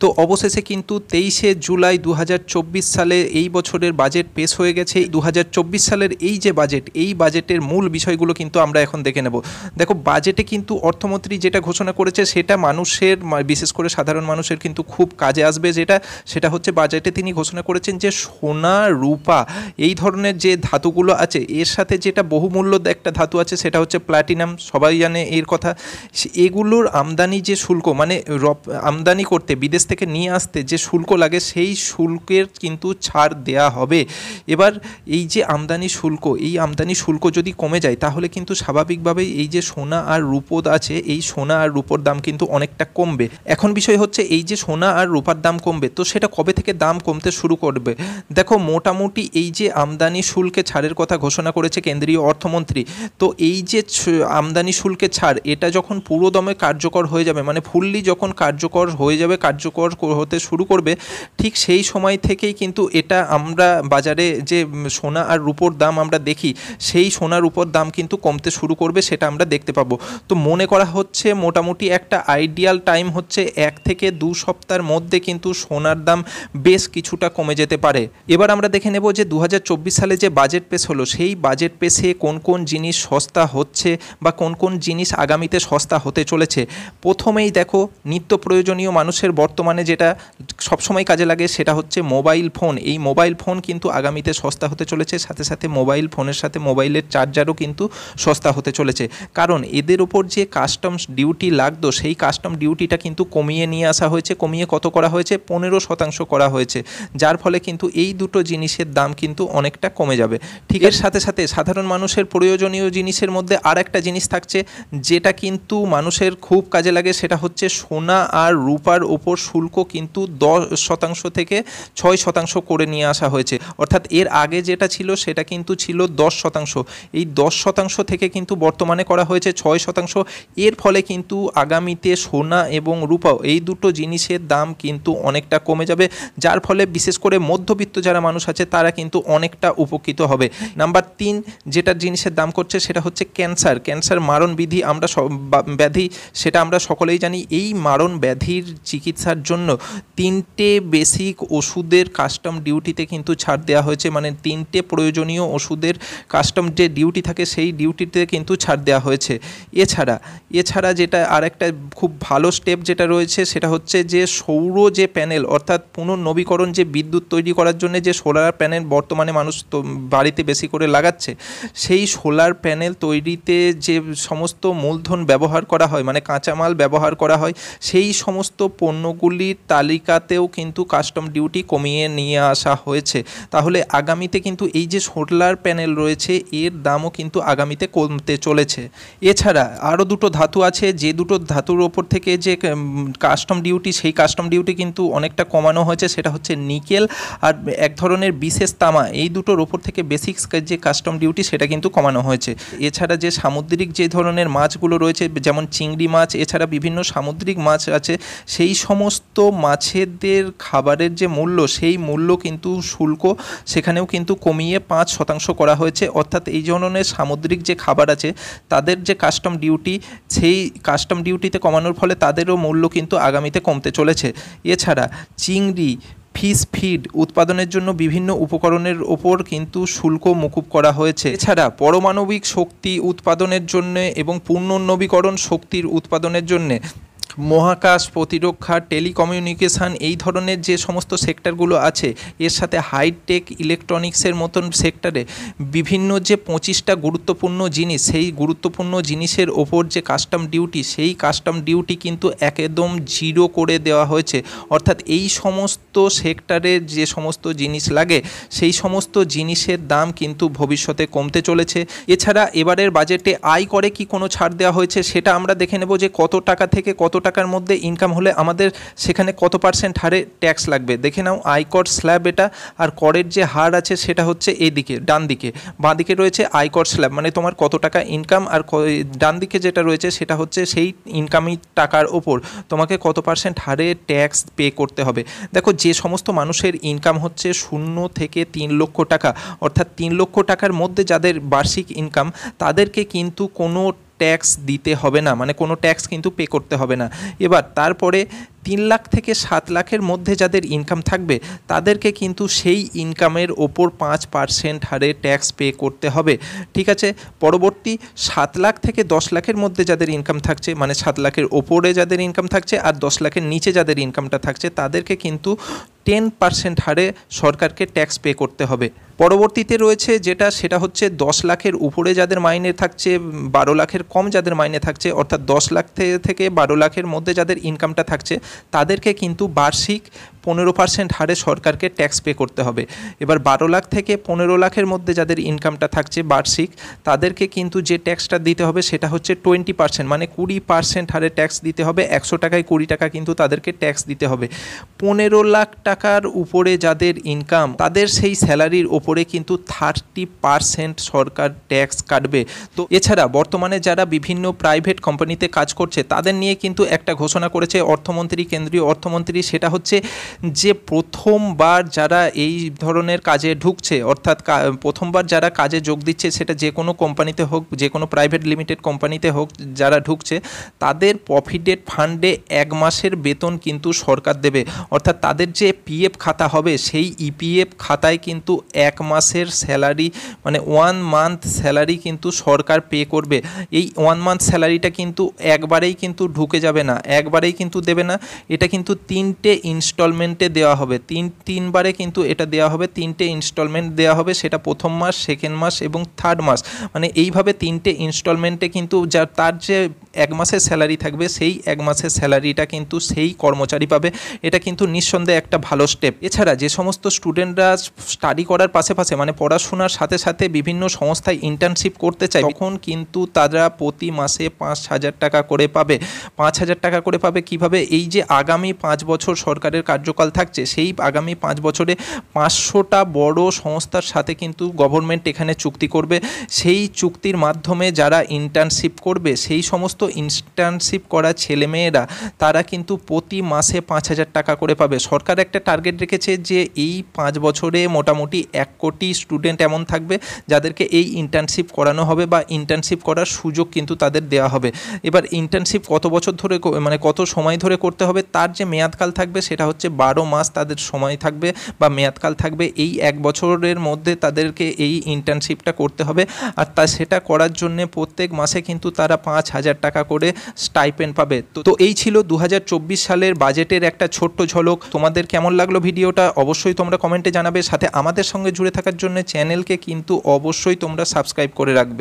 তো অবশেষে কিন্তু 23শে জুলাই 2024 সালে এই বছরের বাজেট পেশ হয়ে গেছে। 2024 সালের এই যে বাজেট, এই বাজেটের মূল বিষয়গুলো কিন্তু আমরা এখন দেখে নেব। দেখো, বাজেটে কিন্তু অর্থমন্ত্রী যেটা ঘোষণা করেছে সেটা মানুষের, বিশেষ করে সাধারণ মানুষের কিন্তু খুব কাজে আসবে। সেটা হচ্ছে বাজেটে তিনি ঘোষণা করেছেন যে সোনা, রূপা এই ধরনের যে ধাতুগুলো আছে, এর সাথে যেটা বহুমূল্য একটা ধাতু আছে সেটা হচ্ছে প্ল্যাটিনাম, সবাই জানে এর কথা। এগুলোর আমদানি যে শুল্ক, মানে আমদানি করতে বিদেশ থেকে নিয়ে আসতে যে শুল্ক লাগে, সেই শুল্কের কিন্তু ছাড় দেয়া হবে। এবার এই যে আমদানি শুল্ক, এই আমদানি শুল্ক যদি কমে যায় তাহলে কিন্তু স্বাভাবিকভাবেই এই যে সোনা আর রূপো আছে, এই সোনা আর রূপোর দাম কিন্তু অনেকটা কমবে। এখন বিষয় হচ্ছে এই যে সোনা আর রূপার দাম কমবে, তো সেটা কবে থেকে দাম কমতে শুরু করবে? দেখো, মোটামুটি এই যে আমদানি শুল্কে ছাড়ের কথা ঘোষণা করেছে কেন্দ্রীয় অর্থমন্ত্রী, তো এই যে আমদানি শুল্কে ছাড়, এটা যখন পুরোদমে কার্যকর হয়ে যাবে, মানে ফুললি যখন কার্যকর হয়ে যাবে, কার্যকর হতে শুরু করবে, ঠিক সেই সময় থেকেই কিন্তু এটা আমরা বাজারে যে সোনা আর রূপোর দাম আমরা দেখি, সেই সোনা রূপোর দাম কিন্তু কমতে শুরু করবে, সেটা আমরা দেখতে পাবো। তো মনে করা হচ্ছে মোটামুটি একটা আইডিয়াল টাইম হচ্ছে 1 থেকে 2 সপ্তাহের মধ্যে কিন্তু সোনার দাম বেশ কিছুটা কমে যেতে পারে। এবার আমরা দেখে নেব যে 2024 সালে যে বাজেট পেশ হলো, সেই বাজেট পেশে কোন কোন জিনিস সস্তা হচ্ছে বা কোন কোন জিনিস আগামীতে সস্তা হতে চলেছে। প্রথমেই দেখো, নিত্য প্রয়োজনীয় মানুষের বর্তমানে যেটা সবসময় কাজে লাগে সেটা হচ্ছে মোবাইল ফোন। এই মোবাইল ফোন কিন্তু আগামীতে সস্তা হতে চলেছে, সাথে সাথে মোবাইল ফোনের সাথে মোবাইলের চার্জারও কিন্তু সস্তা হতে চলেছে। কারণ এদের ওপর যে কাস্টমস ডিউটি লাগতো, সেই কাস্টম ডিউটিটা কিন্তু কমিয়ে নিয়ে আসা হয়েছে। কমিয়ে কত করা হয়েছে? 15% করা হয়েছে, যার ফলে কিন্তু এই দুটো জিনিসের দাম কিন্তু অনেকটা কমে যাবে। ঠিক এর সাথে সাথে সাধারণ মানুষের প্রয়োজনীয় জিনিসের মধ্যে আর একটা জিনিস থাকছে যেটা কিন্তু মানুষের খুব কাজে লাগে, সেটা হচ্ছে সোনা আর রূপার ওপর শুল্ক কিন্তু 10% থেকে 6% করে নিয়ে আসা হয়েছে। অর্থাৎ এর আগে যেটা ছিল সেটা কিন্তু ছিল 10%, এই 10% থেকে কিন্তু বর্তমানে করা হয়েছে 6%। এর ফলে কিন্তু আগামীতে সোনা এবং রূপা এই দুটো জিনিসের দাম কিন্তু অনেকটা কমে যাবে, যার ফলে বিশেষ করে মধ্যবিত্ত যারা মানুষ আছে তারা কিন্তু অনেকটা উপকৃত হবে। নাম্বার 3 যেটা জিনিসের দাম করছে সেটা হচ্ছে ক্যান্সার মারণ ব্যাধি, সেটা আমরা সকলেই জানি। এই মারণ ব্যাধির চিকিৎসার জন্য 3টে বেসিক ওষুধের কাস্টম ডিউটিতে কিন্তু ছাড় দেওয়া হয়েছে, মানে 3টে প্রয়োজনীয় ওষুধের কাস্টম যে ডিউটি থাকে সেই ডিউটিতে কিন্তু ছাড় দেওয়া হয়েছে। এছাড়া যেটা আর একটা খুব ভালো স্টেপ যেটা রয়েছে সেটা হচ্ছে যে সৌর যে প্যানেল, অর্থাৎ পুনর্নবীকরণ যে বিদ্যুৎ তৈরি করার জন্য যে সোলার প্যানেল বর্তমানে মানুষ তো বাড়িতে বেশি করে লাগাচ্ছে, সেই সোলার প্যানেল তৈরিতে যে সমস্ত মূলধন ব্যবহার করা হয়, মানে কাঁচামাল ব্যবহার করা হয়, সেই সমস্ত পণ্যগুলির তালিকাতেও কিন্তু কাস্টম ডিউটি কমিয়ে নিয়ে আসা হয়েছে। তাহলে আগামীতে কিন্তু এই যে সোলার প্যানেল রয়েছে এর দামও কিন্তু আগামীতে কমতে চলেছে। এছাড়া আরও দুটো ধাতু আছে, যে দুটো ধাতুর ওপর থেকে যে কাস্টম ডিউটি, সেই কাস্টম ডিউটি কিন্তু অনেকটা কমানো হয়েছে, সেটা হচ্ছে নিকেল আর এক ধরনের বিশেষ তামা। এই দুটোর ওপর থেকে বেসিক যে কাস্টম ডিউটি সেটা কিন্তু কমানো হয়েছে। এছাড়া যে সামুদ্রিক যে ধরনের মাছগুলো রয়েছে, যেমন চিংড়ি মাছ, এছাড়া বিভিন্ন সামুদ্রিক মাছ আছে, সেই সমস্ত মাছেদের খাবারের যে মূল্য, সেই মূল্য কিন্তু শুল্ক সেখানেও কিন্তু কমিয়ে 5% করা হয়েছে। অর্থাৎ এই ধরনের সামুদ্রিক যে খাবার আছে তাদের যে কাস্টম ডিউটি, সেই কাস্টম ডিউটিতে কমানোর ফলে তাদেরও মূল্য কিন্তু আগামীতে কমতে চলেছে। এছাড়া চিংড়ি, ফিশ ফিড উৎপাদনের জন্য বিভিন্ন উপকরণের ওপর কিন্তু শুল্ক মকুব করা হয়েছে। এছাড়া পারমাণবিক শক্তি উৎপাদনের জন্য এবং পুনর্নবীকরণ শক্তির উৎপাদনের জন্য মহাকাশ, প্রতিরক্ষা, টেলিকমিউনিকেশান এই ধরনের যে সমস্ত সেক্টরগুলো আছে, এর সাথে হাইটেক ইলেকট্রনিক্সের মতন সেক্টরে বিভিন্ন যে 25টা গুরুত্বপূর্ণ জিনিস, সেই গুরুত্বপূর্ণ জিনিসের ওপর যে কাস্টম ডিউটি, সেই কাস্টম ডিউটি কিন্তু একদম 0 করে দেওয়া হয়েছে। অর্থাৎ এই সমস্ত সেক্টরের যে সমস্ত জিনিস লাগে, সেই সমস্ত জিনিসের দাম কিন্তু ভবিষ্যতে কমতে চলেছে। এছাড়া এবারের বাজেটে আয়করে কি কোনো ছাড় দেওয়া হয়েছে সেটা আমরা দেখে নেব, যে কত টাকা থেকে কত টাকার মধ্যে ইনকাম হলে আমাদের সেখানে কত % হারে ট্যাক্স লাগবে। দেখে নাও, আয়কর স্ল্যাব এটা, আর করের যে হার আছে সেটা হচ্ছে এইদিকে ডান দিকে। বাঁ দিকে রয়েছে আয়কর স্ল্যাব, মানে তোমার কত টাকা ইনকাম, আর ডান দিকে যেটা রয়েছে সেটা হচ্ছে সেই ইনকামি টাকার ওপর তোমাকে কত % হারে ট্যাক্স পে করতে হবে। দেখো, যে সমস্ত মানুষের ইনকাম হচ্ছে 0 থেকে 3 লক্ষ টাকা, অর্থাৎ 3 লক্ষ টাকার মধ্যে যাদের বার্ষিক ইনকাম, তাদেরকে কিন্তু কোনো ট্যাক্স দিতে হবে না, মানে কোনো ট্যাক্স কিন্তু পে করতে হবে না। এবার তারপরে 3 লাখ থেকে 7 লাখের মধ্যে যাদের ইনকাম থাকবে তাদেরকে কিন্তু সেই ইনকামের ওপর 5% হারে ট্যাক্স পে করতে হবে। ঠিক আছে, পরবর্তী 7 লাখ থেকে 10 লাখের মধ্যে যাদের ইনকাম থাকছে, মানে 7 লাখের ওপরে যাদের ইনকাম থাকছে আর 10 লাখের নিচে যাদের ইনকামটা থাকছে, তাদেরকে কিন্তু 10% হারে সরকারকে ট্যাক্স পে করতে হবে। পরবর্তীতে রয়েছে সেটা হচ্ছে 10 লাখের উপরে যাদের মাইনে থাকছে, 12 লাখের কম যাদের মাইনে থাকছে, অর্থাৎ 10 লাখ থেকে 12 লাখের মধ্যে যাদের ইনকামটা থাকছে তাদেরকে কিন্তু বার্ষিক 15% হারে সরকারকে ট্যাক্স পে করতে হবে। এবার 12 লাখ থেকে 15 লাখের মধ্যে যাদের ইনকামটা থাকছে বার্ষিক, তাদেরকে কিন্তু যে ট্যাক্সটা দিতে হবে সেটা হচ্ছে 20%, মানে 20% হারে ট্যাক্স দিতে হবে। 100 টাকায় 20 টাকা কিন্তু তাদেরকে ট্যাক্স দিতে হবে। 15 লাখ টাকার উপরে যাদের ইনকাম, তাদের সেই স্যালারির ওপরে কিন্তু 30% সরকার ট্যাক্স কাটবে। তো এছাড়া বর্তমানে যারা বিভিন্ন প্রাইভেট কোম্পানিতে কাজ করছে তাদের নিয়ে কিন্তু একটা ঘোষণা করেছে অর্থমন্ত্রী, কেন্দ্রীয় অর্থমন্ত্রী। সেটা হচ্ছে যে প্রথমবার যারা এই ধরনের কাজে ঢুকছে, অর্থাৎ প্রথমবার যারা কাজে যোগ দিচ্ছে, সেটা যে কোনো কোম্পানিতে হোক, যে কোনো প্রাইভেট লিমিটেড কোম্পানিতে হোক, যারা ঢুকছে তাদের প্রভিডেন্ট ফান্ডে 1 মাসের বেতন কিন্তু সরকার দেবে। অর্থাৎ তাদের যে পিএফ খাতা হবে সেই ইপিএফ খাতায় কিন্তু 1 মাসের স্যালারি, মানে 1 মান্থ স্যালারি কিন্তু সরকার পে করবে। এই 1 মান্থ স্যালারিটা কিন্তু একবারেই কিন্তু ঢুকে যাবে না, একবারেই কিন্তু দেবে না, এটা কিন্তু 3টে ইনস্টলমেন্টে দেওয়া হবে। তিনবারে কিন্তু এটা দেওয়া হবে, 3টে ইনস্টলমেন্ট দেওয়া হবে। সেটা প্রথম মাস, সেকেন্ড মাস এবং থার্ড মাস, মানে এইভাবে 3টে ইনস্টলমেন্টে কিন্তু তার যে 1 মাসের স্যালারি থাকবে সেই 1 মাসের স্যালারিটা কিন্তু সেই কর্মচারী পাবে। এটা কিন্তু নিঃসন্দেহে একটা ভালো স্টেপ। এছাড়া যে সমস্ত স্টুডেন্টরা স্টাডি করার পাশাপাশি, মানে পড়াশোনার সাথে সাথে বিভিন্ন সংস্থায় ইন্টার্নশিপ করতে চায়, তখন কিন্তু তারা প্রতি মাসে 5,000 টাকা করে পাবে। 5,000 টাকা করে পাবে কিভাবে? এই যে আগামী 5 বছর সরকারের কার্যকাল থাকছে, সেই আগামী 5 বছরে 500টা বড় সংস্থার সাথে কিন্তু গভর্নমেন্ট এখানে চুক্তি করবে। সেই চুক্তির মাধ্যমে যারা ইন্টার্নশিপ করবে, সেই সমস্ত ইন্টার্নশিপ করা ছেলেমেয়েরা তারা কিন্তু প্রতি মাসে 5,000 টাকা করে পাবে। সরকার একটা টার্গেট রেখেছে যে এই 5 বছরে মোটামুটি 1 কোটি স্টুডেন্ট এমন থাকবে যাদেরকে এই ইন্টার্নশিপ করানো হবে বা ইন্টার্নশিপ করার সুযোগ কিন্তু তাদের দেওয়া হবে। এবার ইন্টার্নশিপ কত বছর ধরে, মানে কত সময় ধরে করতে হবে, তার যে মেয়াদকাল থাকবে সেটা হচ্ছে 12 মাস তাদের সময় থাকবে বা মেয়াদকাল থাকবে। এই 1 বছরের মধ্যে তাদেরকে এই ইন্টার্নশিপটা করতে হবে। আর সেটা করার জন্য প্রত্যেক মাসে কিন্তু তারা 5,000 টাকা করে স্টাইপেন্ড পাবে। তো এই ছিল 2024 সালের বাজেটের একটা ছোট্ট ঝলক। তোমাদের কেমন লাগলো ভিডিওটা অবশ্যই তোমরা কমেন্টে জানাবে। সাথে আমাদের সঙ্গে জুড়ে থাকার জন্য চ্যানেলকে কিন্তু অবশ্যই তোমরা সাবস্ক্রাইব করে রাখবে।